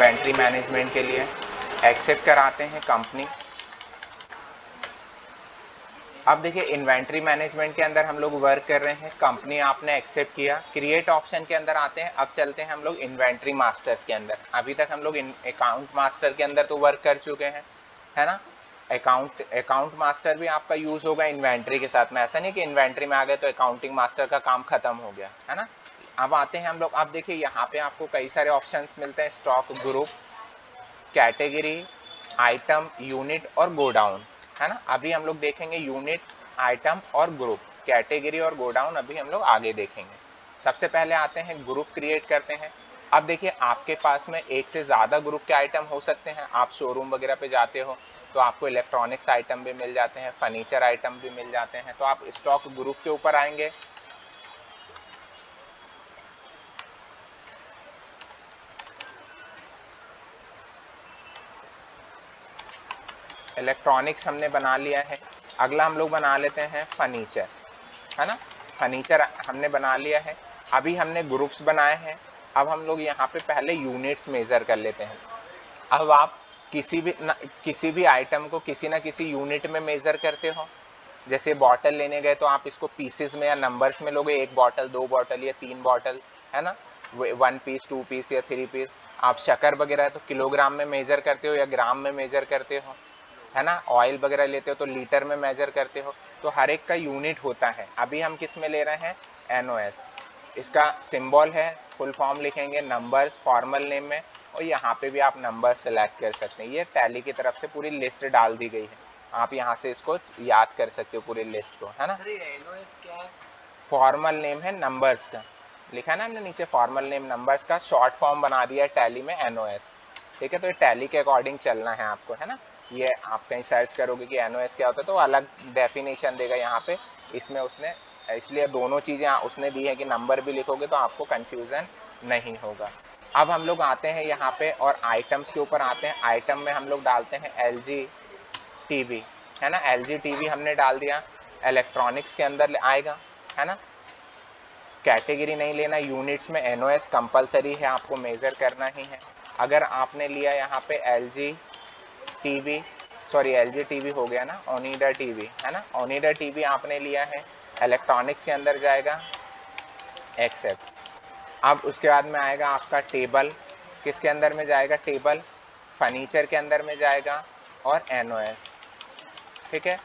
Inventory management के लिए, accept कराते हैं कंपनी। अब देखिए इन्वेंट्री मैनेजमेंट के अंदर हम लोग वर्क कर रहे हैं, कंपनी आपने एक्सेप्ट किया, क्रिएट ऑप्शन के अंदर आते हैं। अब चलते हैं हम लोग इन्वेंट्री मास्टर्स के अंदर। अभी तक हम लोग अकाउंट मास्टर के अंदर तो वर्क कर चुके हैं, है ना। अकाउंट मास्टर भी आपका यूज होगा इन्वेंट्री के साथ में, ऐसा नहीं कि इन्वेंट्री में आ गए तो अकाउंटिंग मास्टर का काम खत्म हो गया, है ना। अब आते हैं हम लोग, अब देखिए यहाँ पे आपको कई सारे ऑप्शंस मिलते हैं, stock group, category, item, unit और गोडाउन, है ना। अभी हम लोग देखेंगे यूनिट, आइटम और ग्रुप, कैटेगरी और गोडाउन अभी हम लोग आगे देखेंगे। सबसे पहले आते हैं ग्रुप क्रिएट करते हैं। अब देखिए आपके पास में एक से ज़्यादा ग्रुप के आइटम हो सकते हैं। आप शोरूम वगैरह पे जाते हो तो आपको इलेक्ट्रॉनिक्स आइटम भी मिल जाते हैं, फर्नीचर आइटम भी मिल जाते हैं। तो आप स्टॉक ग्रुप के ऊपर आएंगे, इलेक्ट्रॉनिक्स हमने बना लिया है। अगला हम लोग बना लेते हैं फर्नीचर, है ना। फर्नीचर हमने बना लिया है। अभी हमने ग्रुप्स बनाए हैं। अब हम लोग यहाँ पे पहले यूनिट्स मेजर कर लेते हैं। अब आप किसी भी आइटम को किसी ना किसी यूनिट में मेजर करते हो। जैसे बॉटल लेने गए तो आप इसको पीसेस में या नंबर्स में लोगे, 1 बॉटल, 2 बॉटल या 3 बॉटल, है ना, 1 पीस, 2 पीस या 3 पीस। आप शक्कर वगैरह है तो किलोग्राम में मेजर करते हो या ग्राम में मेजर करते हो, है ना। ऑयल वगैरह लेते हो तो लीटर में मेजर करते हो। तो हर एक का यूनिट होता है। अभी हम किस में ले रहे हैं, एनओएस। इसका सिंबल है, फुल फॉर्म लिखेंगे नंबर्स, फॉर्मल नेम में, और यहाँ पे भी आप नंबर सेलेक्ट कर सकते हैं। ये टैली की तरफ से पूरी लिस्ट डाल दी गई है, आप यहाँ से इसको याद कर सकते हो पूरी लिस्ट को, है ना। एनओएस क्या है? फॉर्मल नेम है नंबर्स का, लिखा है ना हमने नीचे, फॉर्मल नेम नंबर्स का शॉर्ट फॉर्म बना दिया है टैली में, एनओएस। ठीक है, तो ये टैली के अकॉर्डिंग चलना है आपको, है ना। ये आप कहीं सर्च करोगे कि एनओएस क्या होता है तो अलग डेफिनेशन देगा यहाँ पे, इसमें उसने, इसलिए दोनों चीज़ें उसने दी है कि नंबर भी लिखोगे तो आपको कंफ्यूजन नहीं होगा। अब हम लोग आते हैं यहाँ पे और आइटम्स के ऊपर आते हैं। आइटम में हम लोग डालते हैं एलजी टीवी, है ना। एलजी टीवी हमने डाल दिया, इलेक्ट्रॉनिक्स के अंदर आएगा, है ना। कैटेगरी नहीं लेना, यूनिट्स में एनओएस कंपलसरी है, आपको मेजर करना ही है। अगर आपने लिया यहाँ पे LG TV, sorry LG TV हो गया ना, ओनिडा टीवी, है ना, ओनिडा टीवी आपने लिया है, इलेक्ट्रॉनिक्स के अंदर जाएगा, एक्सेप्ट। अब उसके बाद में आएगा आपका टेबल, किसके अंदर में जाएगा, टेबल, फर्नीचर के अंदर में जाएगा और एनओएस। ठीक है,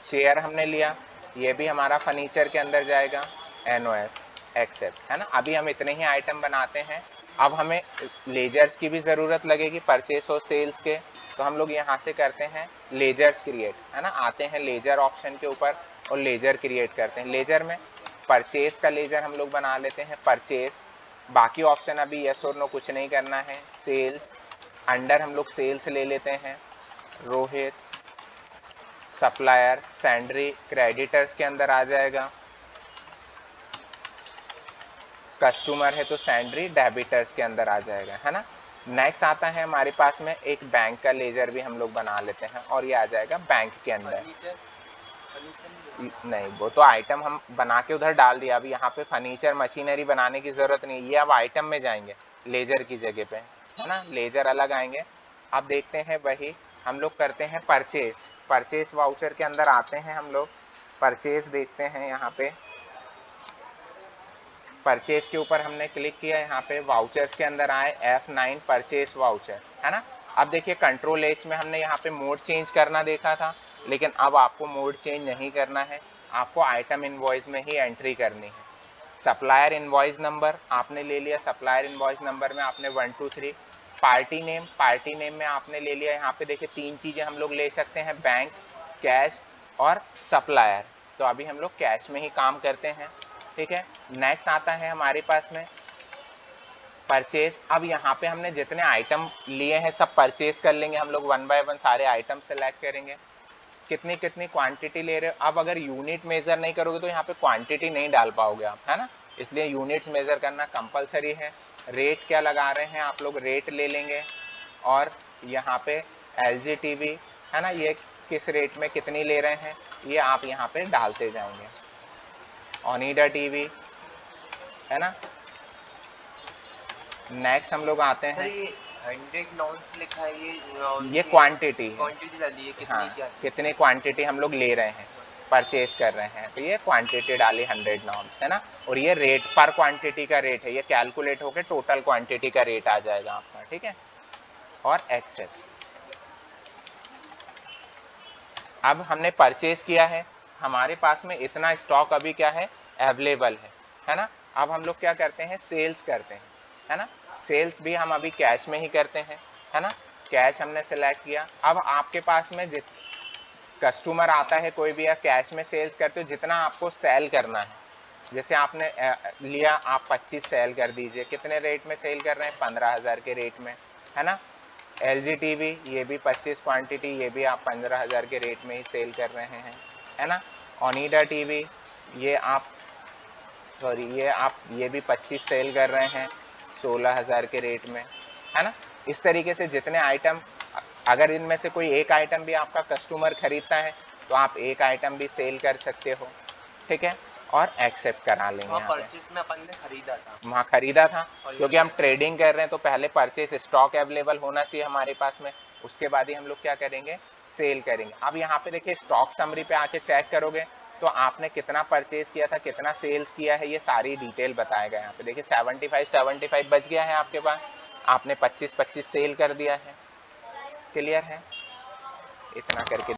चेयर हमने लिया, ये भी हमारा फर्नीचर के अंदर जाएगा, एनओएस, एक्सेप्ट, है ना। अभी हम इतने ही आइटम बनाते हैं। अब हमें लेजर्स की भी ज़रूरत लगेगी, परचेस और सेल्स के, तो हम लोग यहाँ से करते हैं लेजर्स क्रिएट, है ना। आते हैं लेजर ऑप्शन के ऊपर और लेजर क्रिएट करते हैं। लेजर में परचेस का लेजर हम लोग बना लेते हैं, परचेस। बाकी ऑप्शन अभी यस और नो कुछ नहीं करना है। सेल्स, अंडर हम लोग सेल्स ले लेते हैं, रोहित, सप्लायर, सैंड्री, क्रेडिटर्स के अंदर आ जाएगा, कस्टमर है तो सैंड्री, डेबिटर्स के अंदर आ जाएगा, है ना। नेक्स्ट आता है हमारे पास में एक बैंक का लेजर भी हम लोग बना लेते हैं और ये आ जाएगा बैंक के अंदर। नहीं, वो तो आइटम हम बना के उधर डाल दिया। अभी यहाँ पे फर्नीचर मशीनरी बनाने की जरूरत नहीं, ये अब आइटम में जाएंगे लेजर की जगह पे, है ना, लेजर अलग आएंगे। अब देखते हैं वही हम लोग करते हैं परचेस, परचेस वाउचर के अंदर आते हैं हम लोग, परचेस देखते हैं यहाँ पे, परचेस के ऊपर हमने क्लिक किया, यहाँ पे वाउचर्स के अंदर आए F9 परचेस वाउचर, है ना। अब देखिए कंट्रोल एच में हमने यहाँ पे मोड चेंज करना देखा था, लेकिन अब आपको मोड चेंज नहीं करना है, आपको आइटम इनवॉइस में ही एंट्री करनी है। सप्लायर इनवॉइस नंबर आपने ले लिया, सप्लायर इनवॉइस नंबर में आपने 1 2 3, पार्टी नेम, पार्टी नेम में आपने ले लिया। यहाँ पे देखिए 3 चीज़ें हम लोग ले सकते हैं, बैंक, कैश और सप्लायर। तो अभी हम लोग कैश में ही काम करते हैं। ठीक है, नेक्स्ट आता है हमारे पास में परचेज। अब यहाँ पे हमने जितने आइटम लिए हैं सब परचेज कर लेंगे हम लोग, 1 बाय 1 सारे आइटम सेलेक्ट करेंगे, कितनी कितनी क्वांटिटी ले रहे हो। अब अगर यूनिट मेजर नहीं करोगे तो यहाँ पे क्वांटिटी नहीं डाल पाओगे आप, है ना, इसलिए यूनिट्स मेजर करना कंपलसरी है। रेट क्या लगा रहे हैं आप लोग, रेट ले लेंगे, और यहाँ पे एलजी टीवी, है ना, ये किस रेट में कितनी ले रहे हैं ये आप यहाँ पे डालते जाएंगे। ओनिडा टीवी, है ना, नेक्स्ट हम लोग आते सर हैं, ये 100 नॉन्स लिखा है, ये क्वांटिटी है। क्वांटिटी डाली है, कितनी हाँ, क्या चीज़? कितनी क्वांटिटी हम लोग ले रहे हैं, परचेज कर रहे हैं, तो ये क्वांटिटी डाली 100 नॉर्म्स है ना। और ये रेट पर क्वांटिटी का रेट है, ये कैलकुलेट होकर टोटल क्वांटिटी का रेट आ जाएगा आपका, ठीक है। और एक्सेप्ट। अब हमने परचेज किया है, हमारे पास में इतना स्टॉक अभी क्या है, अवेलेबल है ना। अब हम लोग क्या करते हैं, सेल्स करते हैं, है ना। सेल्स भी हम अभी कैश में ही करते हैं, है ना। कैश हमने सेलेक्ट किया। अब आपके पास में कस्टमर आता है कोई भी, या कैश में सेल्स करते हो, जितना आपको सेल करना है, जैसे आपने लिया, आप 25 सेल कर दीजिए, कितने रेट में सेल कर रहे हैं, 15,000 के रेट में, है ना। LG टीवी, ये भी 25 क्वांटिटी, ये भी आप 15,000 के रेट में ही सेल कर रहे हैं, है ना। ओनिडा टीवी, ये आप ये भी 25 सेल कर रहे हैं 16,000 के रेट में, है ना। इस तरीके से जितने आइटम, अगर इनमें से कोई एक आइटम भी आपका कस्टमर खरीदता है तो आप एक आइटम भी सेल कर सकते हो, ठीक है। और एक्सेप्ट करा लेंगे वहाँ यहाँ पे। परचेस में अपन ने खरीदा था, वहाँ खरीदा था, और क्योंकि हम ट्रेडिंग कर रहे हैं तो पहले परचेस स्टॉक अवेलेबल होना चाहिए हमारे पास में, उसके बाद ही हम लोग क्या करेंगे, सेल करेंगे। अब यहाँ पे देखिए स्टॉक समरी पे आके चेक करोगे तो आपने कितना परचेज किया था, कितना सेल्स किया है, ये सारी डिटेल बताएगा यहाँ पे। देखिए 75 बच गया है आपके पास, आपने 25 सेल कर दिया है, क्लियर है। इतना करके